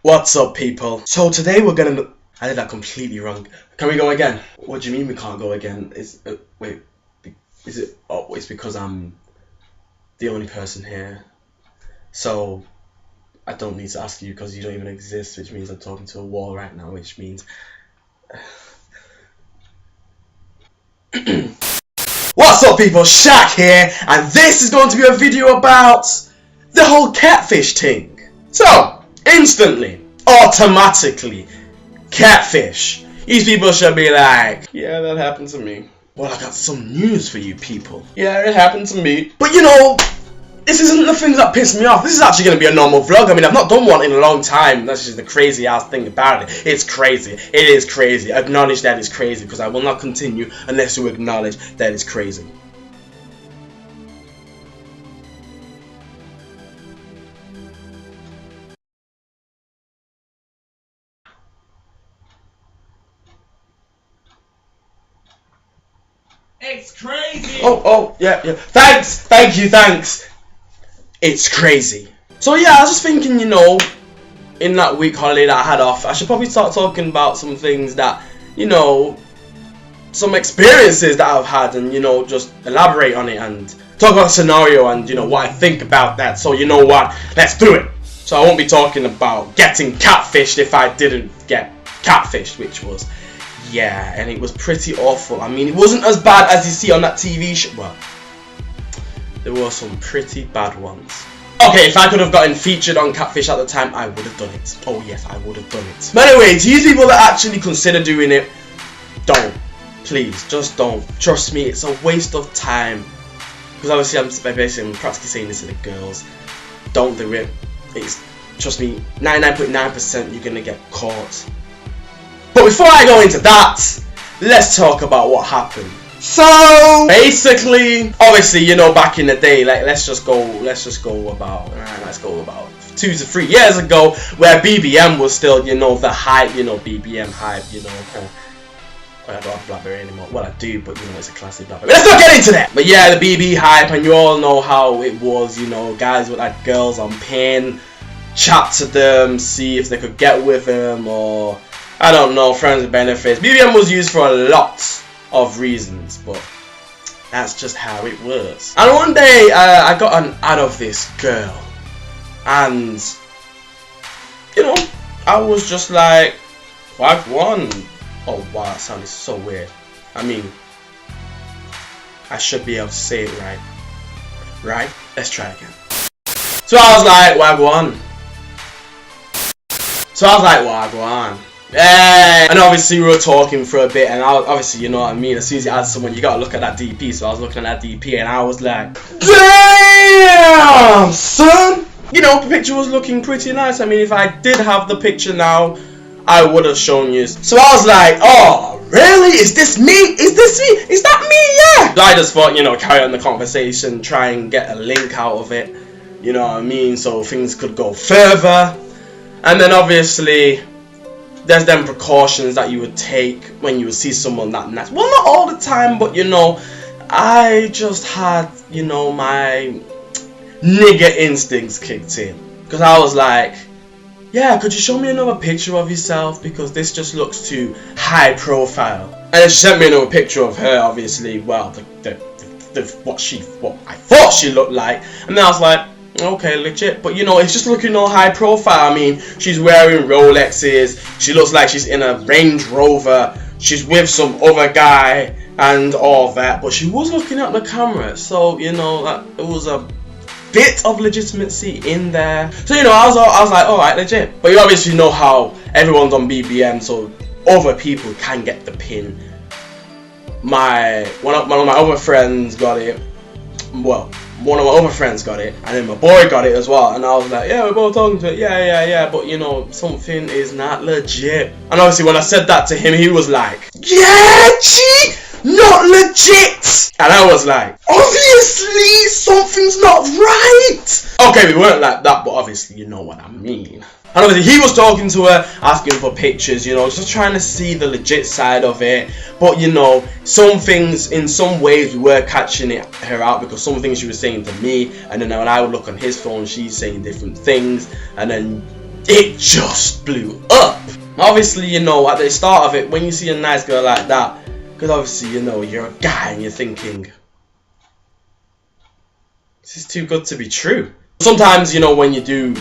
What's up, people? So today we're gonna. I did that completely wrong. Can we go again? What do you mean we can't go again? Wait, is it? Oh, it's because I'm the only person here. So I don't need to ask you because you don't even exist, which means I'm talking to a wall right now, which means. What's up, people? Shaq here, and this is going to be a video about the whole catfish thing. So, instantly, automatically, catfish. These people should be like, yeah, that happened to me. Well, I got some news for you people. Yeah, it happened to me. But you know, this isn't the things that piss me off. This is actually going to be a normal vlog. I mean, I've not done one in a long time. That's just the crazy ass thing about it. It's crazy. It is crazy. Acknowledge that it's crazy, because I will not continue unless you acknowledge that it's crazy. It's crazy! Oh, yeah. Thanks! Thank you, thanks! It's crazy. So yeah, I was just thinking, you know, in that week holiday that I had off, I should probably start talking about some things that, you know, some experiences that I've had, and, you know, just elaborate on it and talk about a scenario and, you know, what I think about that. So you know what? Let's do it! So I won't be talking about getting catfished if I didn't get catfished, which was... yeah, and it was pretty awful. I mean, it wasn't as bad as you see on that TV show. Well, there were some pretty bad ones. Okay, if I could have gotten featured on Catfish at the time, I would have done it. Oh yes, I would have done it. But anyway, to you people that actually consider doing it, don't. Please, just don't. Trust me, it's a waste of time. Because obviously I'm practically saying this to the girls. Don't do it. It's, trust me, 99.9% you're gonna get caught. But before I go into that, let's talk about what happened. So basically, obviously, you know, back in the day, like let's just go about 2 to 3 years ago, where BBM was still, you know, the hype, you know, BBM hype, you know. I don't have BlackBerry anymore. Well, I do, but you know, it's a classic BlackBerry. Let's not get into that. But yeah, the BB hype, and you all know how it was. You know, guys would like girls on pin, chat to them, see if they could get with them, or I don't know, friends with benefits. BBM was used for a lot of reasons, but that's just how it was. And one day, I got an ad of this girl, and you know, I was just like, what one? Oh wow, that sounded so weird. I mean, I should be able to say it right. Right? Let's try again. So I was like, Wagwan. Yeah. And obviously we were talking for a bit, and obviously, you know what I mean, as soon as you add someone, you gotta look at that DP. So I was looking at that DP, and I was like, damn, son! You know, the picture was looking pretty nice. I mean, if I did have the picture now, I would have shown you. So I was like, oh, really? Is this me? Is that me? Yeah! So I just thought, you know, carry on the conversation, try and get a link out of it. You know what I mean? So things could go further. And then obviously, there's them precautions that you would take when you would see someone that nice. Well, not all the time, but you know, I just had, you know, my nigger instincts kicked in. Because I was like, yeah, could you show me another picture of yourself? Because this just looks too high profile. And then she sent me another picture of her, obviously, well, what I thought she looked like. And then I was like, okay, legit. But you know, it's just looking all high profile. I mean, she's wearing Rolexes, she looks like she's in a Range Rover, she's with some other guy and all that, but she was looking at the camera, so you know, it was a bit of legitimacy in there. So you know, I was like, alright, legit. But you obviously know how everyone's on BBM, so other people can get the pin. One of my other friends got it. Well, one of my other friends got it, and then my boy got it as well, and I was like, yeah, we're both talking to it, yeah, but you know, something is not legit. And obviously when I said that to him, he was like, yeah, G, not legit. And I was like, obviously something's not right. Okay, we weren't like that, but obviously you know what I mean. And obviously he was talking to her, asking for pictures, you know, just trying to see the legit side of it. But you know, some things, in some ways, we were catching her out, because some things she was saying to me, and then when I would look on his phone, she's saying different things, and then it just blew up. Obviously, you know, at the start of it, when you see a nice girl like that, because obviously, you know, you're a guy and you're thinking, this is too good to be true. Sometimes, you know, when you do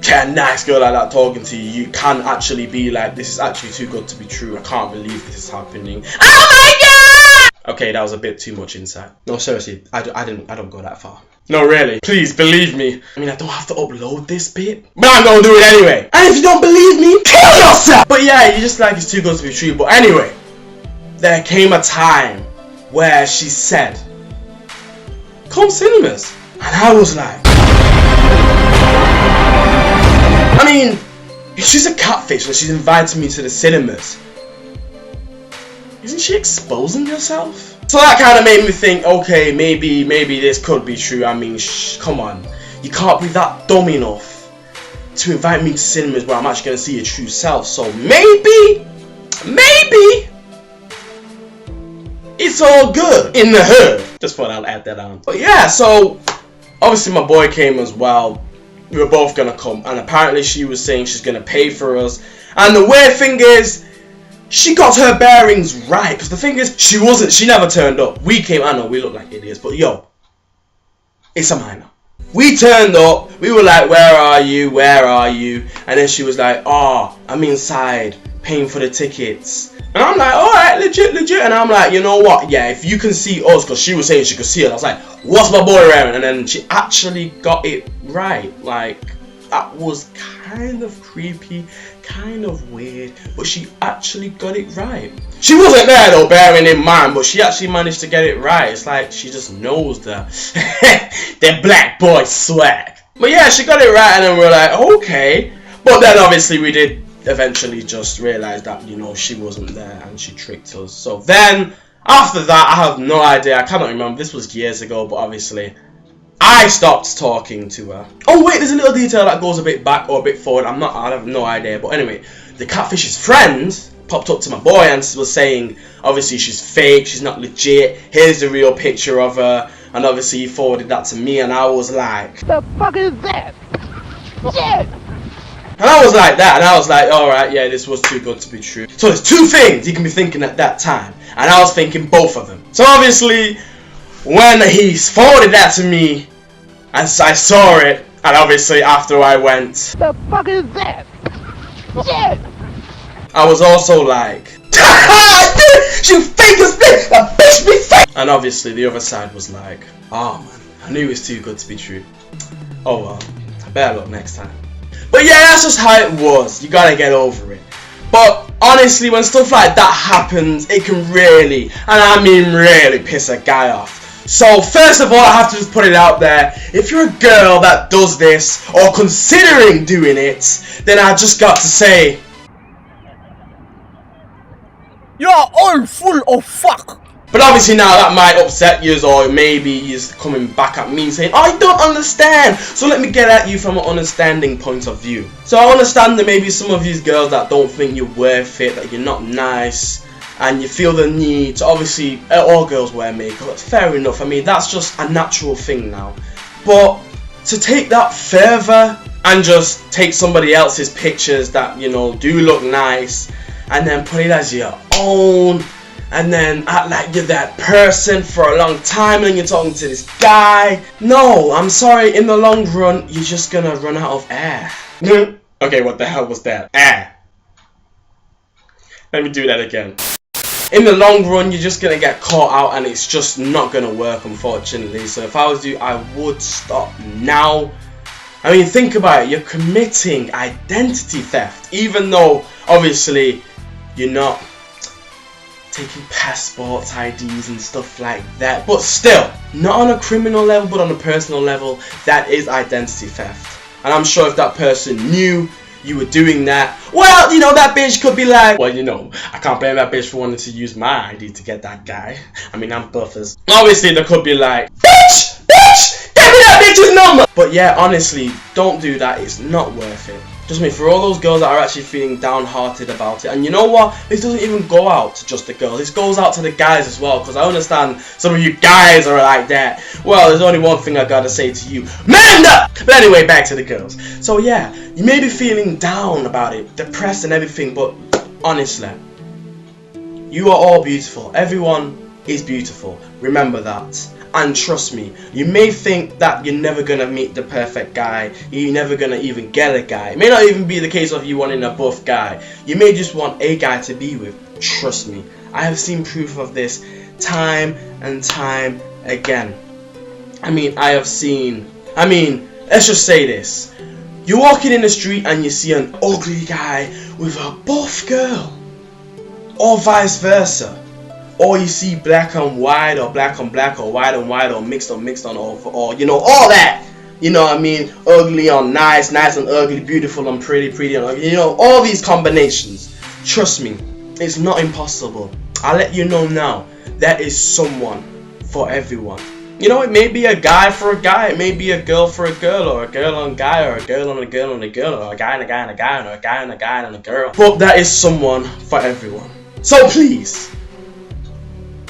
get a nice girl like that talking to you, you can actually be like, this is actually too good to be true. I can't believe this is happening. Oh my god! Okay, that was a bit too much insight. No, seriously, I don't go that far. No, really. Please, believe me. I mean, I don't have to upload this bit, but I'm gonna do it anyway. And if you don't believe me, kill yourself! But yeah, you just like, it's too good to be true. But anyway, there came a time where she said, come cinemas. And I was like, I mean, if she's a catfish and she's inviting me to the cinemas, isn't she exposing herself? So that kind of made me think, okay, maybe this could be true. I mean, come on. You can't be that dumb enough to invite me to cinemas where I'm actually going to see your true self. So maybe, it's all good in the hood. Just thought I'll add that on. But yeah, so obviously my boy came as well. We were both going to come. And apparently she was saying she's going to pay for us. And the weird thing is, she got her bearings right, because the thing is, she never turned up. We came, I know, we look like idiots, but yo, it's a minor. We turned up, we were like, where are you, and then she was like, oh, I'm inside, paying for the tickets. And I'm like, alright, legit, and I'm like, you know what, yeah, if you can see us, because she was saying she could see us, I was like, what's my boy wearing? And then she actually got it right, like, that was kind of creepy, kind of weird, but she actually got it right. She wasn't there though, bearing in mind, but she actually managed to get it right. It's like she just knows the black boy swag. But yeah, she got it right, and then we're like, okay. But then obviously we did eventually just realize that, you know, she wasn't there and she tricked us. So then after that, I have no idea, I cannot remember, this was years ago, but obviously I stopped talking to her. Oh wait, there's a little detail that goes a bit back or a bit forward. I have no idea. But anyway, the catfish's friend popped up to my boy and was saying, obviously she's fake, she's not legit. Here's the real picture of her. And obviously he forwarded that to me, and I was like, the fuck is that? Shit! And I was like that, and I was like, alright, yeah, this was too good to be true. So there's two things you can be thinking at that time, and I was thinking both of them. So obviously, when he forwarded that to me, and I saw it, and obviously after I went, the fuck is that? Shit! I was also like, she fake as bitch! That bitch be fake! And obviously the other side was like, oh man, I knew it was too good to be true. Oh well, I better look next time. But yeah, that's just how it was. You gotta get over it. But honestly, when stuff like that happens, it can really, and I mean really, piss a guy off. So first of all, I have to just put it out there, if you're a girl that does this, or considering doing it, then I just got to say, you're all full of fuck. But obviously now that might upset you, or maybe you're coming back at me saying, I don't understand. So let me get at you from an understanding point of view. So I understand that maybe some of these girls that don't think you're worth it, that you're not nice, and you feel the need to, obviously all girls wear makeup, that's fair enough. I mean, that's just a natural thing now. But to take that further and just take somebody else's pictures that, you know, do look nice, and then put it as your own, and then act like you're that person for a long time, and you're talking to this guy. No, I'm sorry, in the long run, you're just gonna run out of air. Okay, what the hell was that? Air. Let me do that again. In the long run, you're just gonna get caught out, and it's just not gonna work, unfortunately. So if I was you, I would stop now. I mean, think about it, you're committing identity theft, even though, obviously, you're not taking passports, IDs and stuff like that, but still, not on a criminal level, but on a personal level, that is identity theft. And I'm sure if that person knew you were doing that, well, you know, that bitch could be like, well, you know, I can't blame that bitch for wanting to use my ID to get that guy. I mean, I'm buffers. Obviously, they could be like, bitch, give me that bitch's number. But yeah, honestly, don't do that. It's not worth it. Just me, for all those girls that are actually feeling downhearted about it. And you know what? This doesn't even go out to just the girls. This goes out to the guys as well. Because I understand some of you guys are like that. Well, there's only one thing I gotta say to you. Man up! But anyway, back to the girls. So yeah, you may be feeling down about it, depressed and everything. But honestly, you are all beautiful. Everyone is beautiful. Remember that. And trust me, you may think that you're never gonna meet the perfect guy, you're never gonna even get a guy. It may not even be the case of you wanting a buff guy. You may just want a guy to be with. Trust me, I have seen proof of this time and time again. Let's just say this. You're walking in the street and you see an ugly guy with a buff girl, or vice versa. Or you see black and white, or black and black, or white and white, or mixed on, or you know, all that. You know what I mean? Ugly on nice, nice and ugly, beautiful and pretty, pretty and ugly. You know, all these combinations. Trust me, it's not impossible. I'll let you know now. There is someone for everyone. You know, it may be a guy for a guy, it may be a girl for a girl, or a girl on a guy, or a girl on a girl on a girl, or a guy and a guy and a guy, or a guy and a guy and a girl. But there is someone for everyone. So please,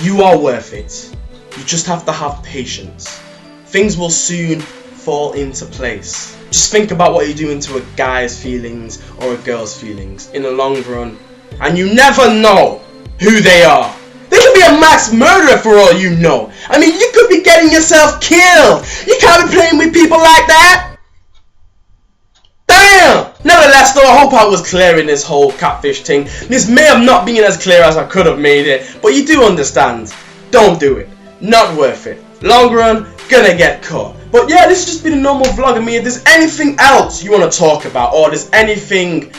you are worth it. You just have to have patience. Things will soon fall into place. Just think about what you're doing to a guy's feelings or a girl's feelings in the long run, and you never know who they are. They could be a mass murderer for all you know. You could be getting yourself killed. You can't be playing with people like that. Damn! Nevertheless though, I hope I was clear in this whole catfish thing. This may have not been as clear as I could have made it, but you do understand. Don't do it. Not worth it. Long run, gonna get caught. But yeah, this has just been a normal vlog. If there's anything else you want to talk about, or there's anything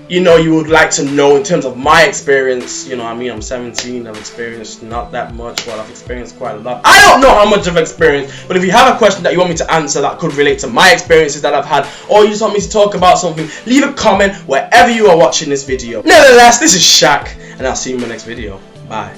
you would like to know in terms of my experience, I'm 17, I've experienced not that much, well, I've experienced quite a lot. I don't know how much I've experienced, but if you have a question that you want me to answer that could relate to my experiences that I've had, or you just want me to talk about something, leave a comment wherever you are watching this video. Nevertheless, this is Shaq, and I'll see you in my next video. Bye.